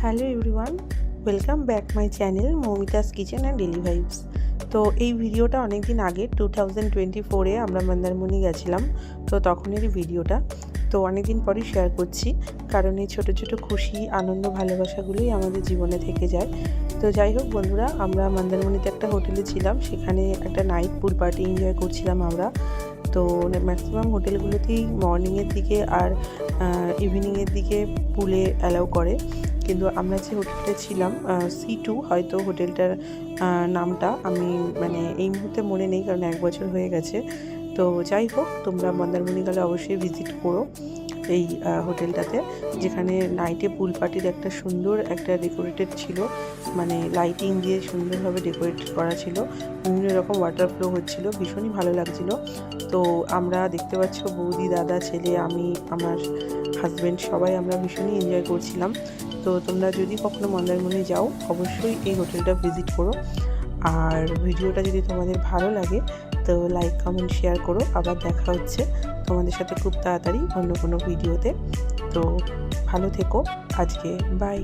Hello everyone, welcome back my channel Moumita's kitchen and daily vibes. তো এই ভিডিওটা অনেক দিন আগে 2024-এ আমরা মন্দারমণি গেছিলাম, তো তখনেরই ভিডিওটা। তো অনেক দিন পরই শেয়ার করছি, কারণ এই ছোটো ছোটো খুশি, আনন্দ, ভালোবাসাগুলোই আমাদের জীবনে থেকে যায়। তো যাই হোক বন্ধুরা, আমরা মন্দারমণিতে একটা হোটেলে ছিলাম, সেখানে একটা নাইট পুল পার্টি এনজয় করছিলাম আমরা। তো ম্যাক্সিমাম হোটেলগুলোতেই মর্নিংয়ের দিকে আর ইভিনিংয়ের দিকে পুলে অ্যালাউ করে, কিন্তু আমরা যে হোটেলটা ছিলাম C2 হয়তো হোটেলটার নামটা আমি এই মুহূর্তে মনে নেই, কারণ 1 বছর হয়ে গেছে। তো যাই হোক, তোমরা মন্দারমণি গেলে অবশ্যই ভিজিট করো এই হোটেলটাতে, যেখানে নাইটে পুল পার্টির একটা সুন্দর একটা ডেকোরেটেড ছিল, লাইটিং দিয়ে সুন্দরভাবে ডেকোরেট করা ছিল, বিভিন্ন রকম ওয়াটার ফ্লো হচ্ছিল, ভীষণই ভালো লাগছিল। তো আমরা দেখতে পাচ্ছ বৌদি, দাদা, ছেলে, আমি, আমার হাজব্যান্ড সবাই আমরা ভীষণই এনজয় করছিলাম। তো তোমরা যদি কখনো মন্দারমণি যাও অবশ্যই এই হোটেলটা ভিজিট করো। আর ভিডিওটা যদি তোমাদের ভালো লাগে তো লাইক, কমেন্ট, শেয়ার করো। আবার দেখা হচ্ছে তোমাদের সাথে খুব তাড়াতাড়ি অন্য কোনো ভিডিওতে। তো ভালো থেকো, আজকে বাই।